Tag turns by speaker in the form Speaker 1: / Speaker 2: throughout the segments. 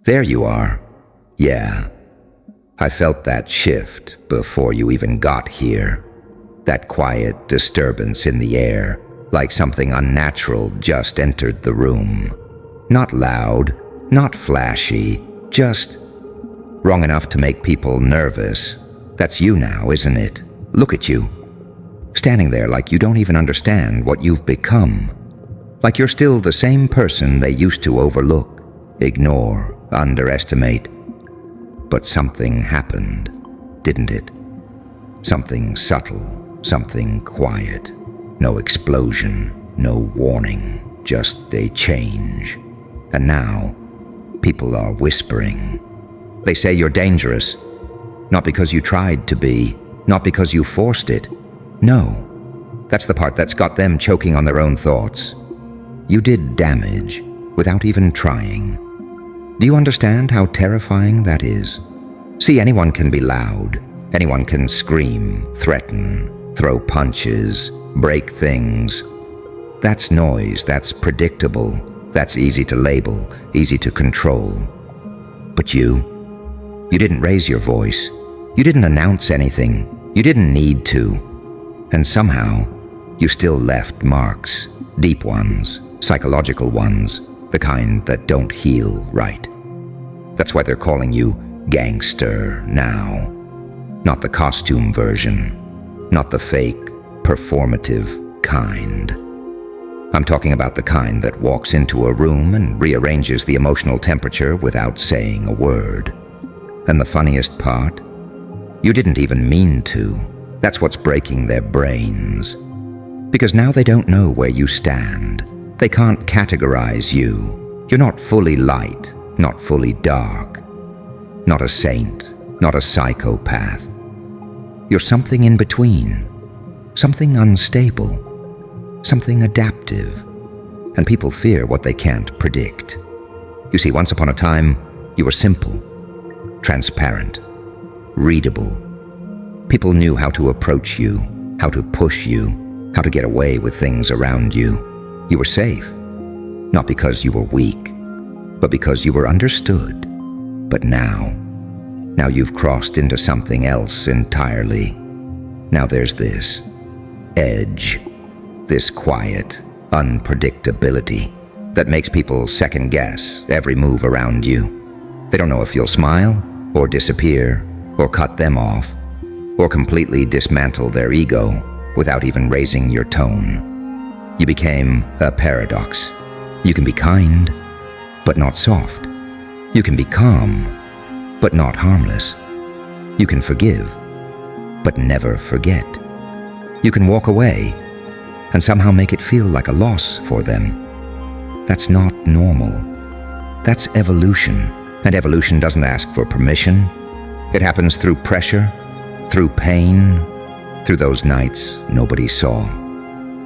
Speaker 1: There you are. Yeah. I felt that shift before you even got here. That quiet disturbance in the air, like something unnatural just entered the room. Not loud, not flashy, just wrong enough to make people nervous. That's you now, isn't it? Look at you. Standing there like you don't even understand what you've become. Like you're still the same person they used to overlook, ignore, underestimate. But something happened, didn't it? Something subtle, something quiet. No explosion, no warning, just a change. And now, people are whispering. They say you're dangerous. Not because you tried to be, not because you forced it. No, that's the part that's got them choking on their own thoughts. You did damage without even trying. Do you understand how terrifying that is? See, anyone can be loud. Anyone can scream, threaten, throw punches, break things. That's noise, that's predictable, that's easy to label, easy to control. But you didn't raise your voice. You didn't announce anything. You didn't need to. And somehow, you still left marks, deep ones, psychological ones, the kind that don't heal right. That's why they're calling you Gangster now. Not the costume version, not the fake, performative kind. I'm talking about the kind that walks into a room and rearranges the emotional temperature without saying a word. And the funniest part? You didn't even mean to. That's what's breaking their brains. Because now they don't know where you stand. They can't categorize you. You're not fully light, not fully dark. Not a saint, not a psychopath. You're something in between. Something unstable. Something adaptive. And people fear what they can't predict. You see, once upon a time, you were simple, transparent, readable. People knew how to approach you, how to push you, how to get away with things around you. You were safe, not because you were weak, but because you were understood. But now you've crossed into something else entirely. Now there's this edge, this quiet unpredictability that makes people second guess every move around you. They don't know if you'll smile or disappear or cut them off, or completely dismantle their ego without even raising your tone. You became a paradox. You can be kind, but not soft. You can be calm, but not harmless. You can forgive, but never forget. You can walk away and somehow make it feel like a loss for them. That's not normal. That's evolution, and evolution doesn't ask for permission. It happens through pressure, through pain, through those nights nobody saw.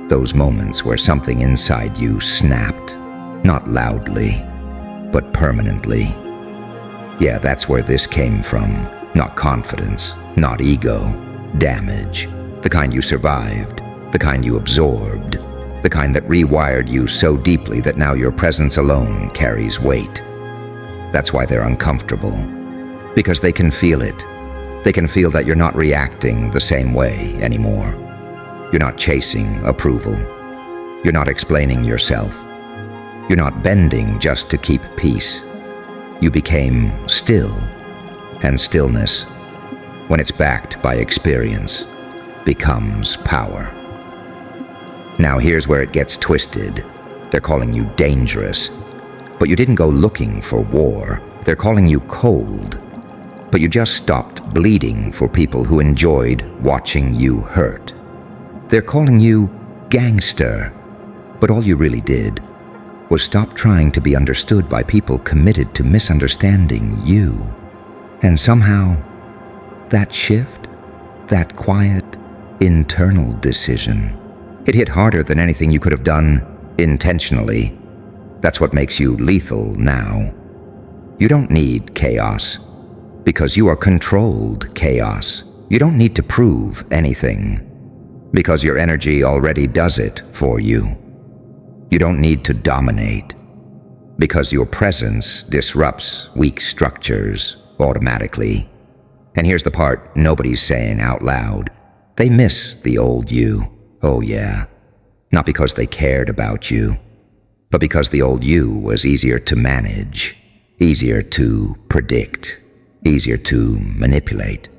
Speaker 1: Those moments where something inside you snapped, not loudly, but permanently. Yeah, that's where this came from. Not confidence, not ego, damage. The kind you survived, the kind you absorbed, the kind that rewired you so deeply that now your presence alone carries weight. That's why they're uncomfortable, because they can feel it. They can feel that you're not reacting the same way anymore. You're not chasing approval. You're not explaining yourself. You're not bending just to keep peace. You became still, and stillness, when it's backed by experience, becomes power. Now here's where it gets twisted. They're calling you dangerous, but you didn't go looking for war. They're calling you cold. But you just stopped bleeding for people who enjoyed watching you hurt. They're calling you Gangster, but all you really did was stop trying to be understood by people committed to misunderstanding you. And somehow, that shift, that quiet, internal decision, it hit harder than anything you could have done intentionally. That's what makes you lethal now. You don't need chaos, because you are controlled chaos. You don't need to prove anything, because your energy already does it for you. You don't need to dominate, Because your presence disrupts weak structures automatically. And here's the part nobody's saying out loud. They miss the old you. Oh yeah. Not because they cared about you, but because the old you was easier to manage, easier to predict, easier to manipulate.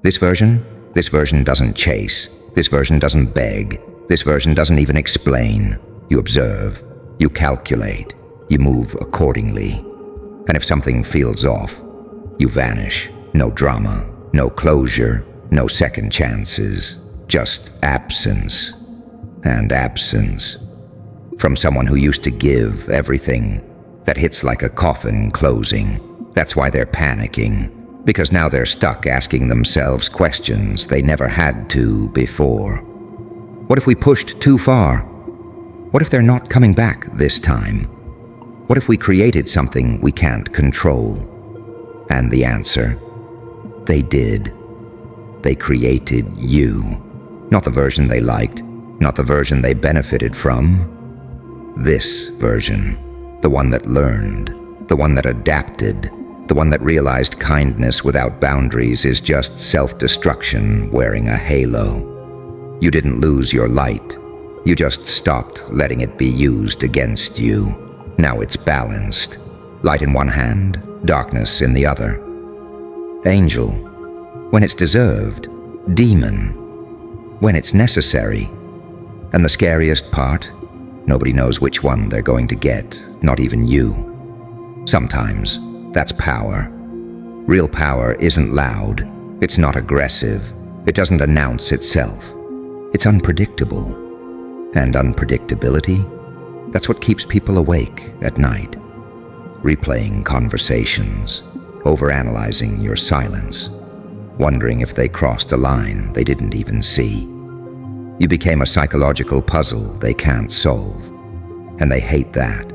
Speaker 1: This version doesn't chase. This version doesn't beg. This version doesn't even explain. You observe, you calculate, you move accordingly. And if something feels off, you vanish. No drama, no closure, no second chances, just absence and absence. From someone who used to give everything, that hits like a coffin closing. That's why they're panicking, because now they're stuck asking themselves questions they never had to before. What if we pushed too far? What if they're not coming back this time? What if we created something we can't control? And the answer: they did. They created you. Not the version they liked, not the version they benefited from. This version, the one that learned, the one that adapted, the one that realized kindness without boundaries is just self-destruction wearing a halo. You didn't lose your light. You just stopped letting it be used against you. Now it's balanced. Light in one hand, darkness in the other. Angel, when it's deserved. Demon, when it's necessary. And the scariest part, nobody knows which one they're going to get, not even you. Sometimes, that's power. Real power isn't loud. It's not aggressive. It doesn't announce itself. It's unpredictable. And unpredictability, that's what keeps people awake at night. Replaying conversations, overanalyzing your silence, wondering if they crossed a line they didn't even see. You became a psychological puzzle they can't solve, and they hate that,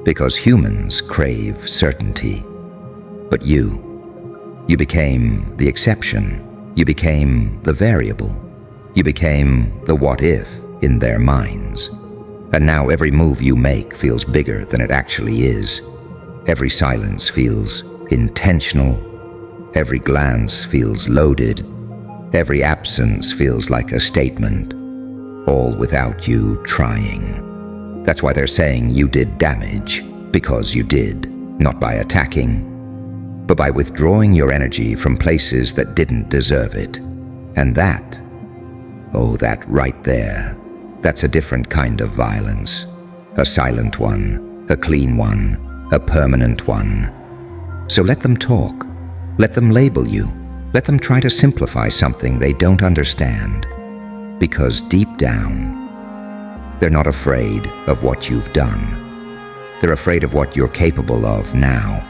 Speaker 1: because humans crave certainty. But you became the exception. You became the variable. You became the what if in their minds. And now every move you make feels bigger than it actually is. Every silence feels intentional. Every glance feels loaded. Every absence feels like a statement, all without you trying. That's why they're saying you did damage, because you did, not by attacking, but by withdrawing your energy from places that didn't deserve it. And that, oh, that right there, that's a different kind of violence. A silent one, a clean one, a permanent one. So let them talk. Let them label you. Let them try to simplify something they don't understand. Because deep down, they're not afraid of what you've done. They're afraid of what you're capable of now.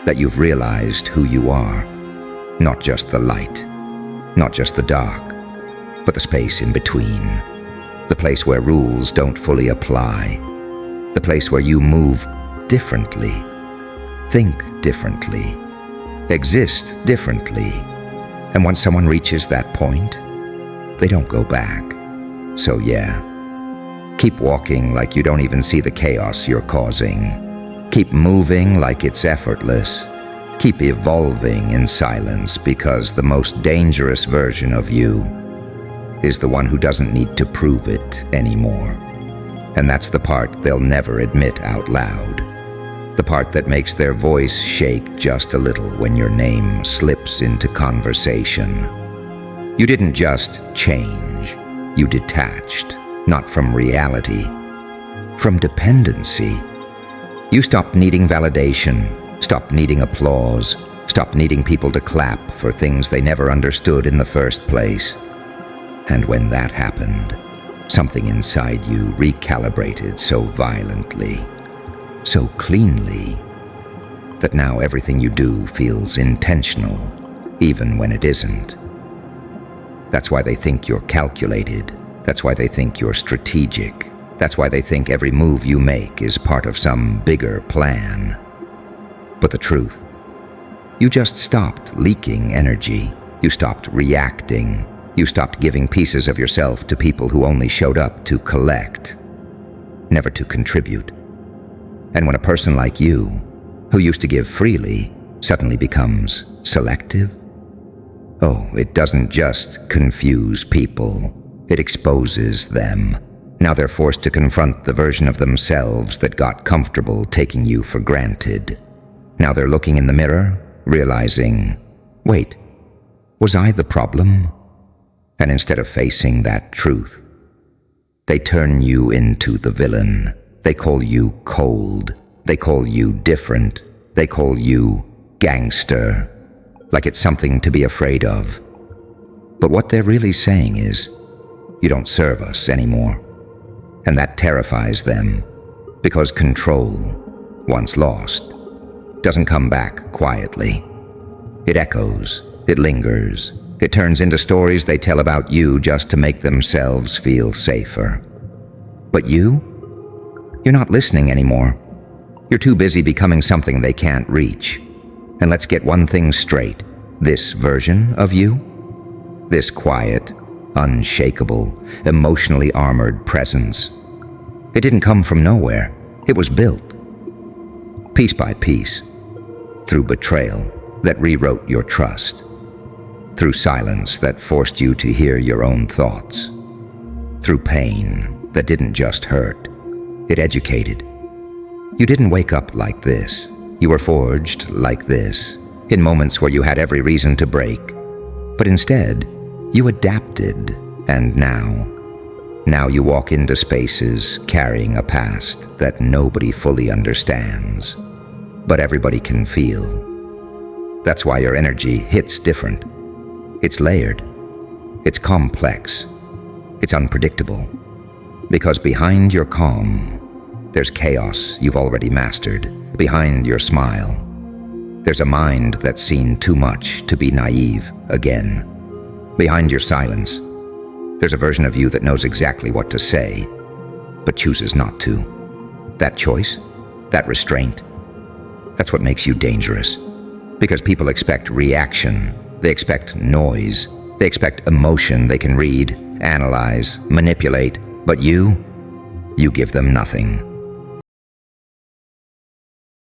Speaker 1: That you've realized who you are. Not just the light, not just the dark, but the space in between. The place where rules don't fully apply. The place where you move differently, think differently, exist differently. And once someone reaches that point, they don't go back. So yeah, keep walking like you don't even see the chaos you're causing. Keep moving like it's effortless. Keep evolving in silence, because the most dangerous version of you is the one who doesn't need to prove it anymore. And that's the part they'll never admit out loud. The part that makes their voice shake just a little when your name slips into conversation. You didn't just change. You detached, not from reality, from dependency. You stopped needing validation, stopped needing applause, stopped needing people to clap for things they never understood in the first place. And when that happened, something inside you recalibrated so violently, so cleanly, that now everything you do feels intentional, even when it isn't. That's why they think you're calculated. That's why they think you're strategic. That's why they think every move you make is part of some bigger plan. But the truth, you just stopped leaking energy. You stopped reacting. You stopped giving pieces of yourself to people who only showed up to collect, never to contribute. And when a person like you, who used to give freely, suddenly becomes selective? Oh, it doesn't just confuse people, it exposes them. Now they're forced to confront the version of themselves that got comfortable taking you for granted. Now they're looking in the mirror, realizing, wait, was I the problem? And instead of facing that truth, they turn you into the villain. They call you cold. They call you different. They call you gangster, like it's something to be afraid of. But what they're really saying is, you don't serve us anymore. And that terrifies them, because control, once lost, doesn't come back quietly. It echoes, it lingers, it turns into stories they tell about you just to make themselves feel safer. But you're not listening anymore. You're too busy becoming something they can't reach. And let's get one thing straight. This version of you, this quiet, unshakable, emotionally armored presence, it didn't come from nowhere. It was built, piece by piece, through betrayal that rewrote your trust, through silence that forced you to hear your own thoughts, through pain that didn't just hurt, it educated. You didn't wake up like this. You were forged like this, in moments where you had every reason to break. But instead, you adapted, and now you walk into spaces carrying a past that nobody fully understands, but everybody can feel. That's why your energy hits different. It's layered, it's complex, it's unpredictable. Because behind your calm, there's chaos you've already mastered. Behind your smile, there's a mind that's seen too much to be naive again. Behind your silence, there's a version of you that knows exactly what to say, but chooses not to. That choice, that restraint, that's what makes you dangerous. Because people expect reaction, they expect noise, they expect emotion they can read, analyze, manipulate, but you give them nothing.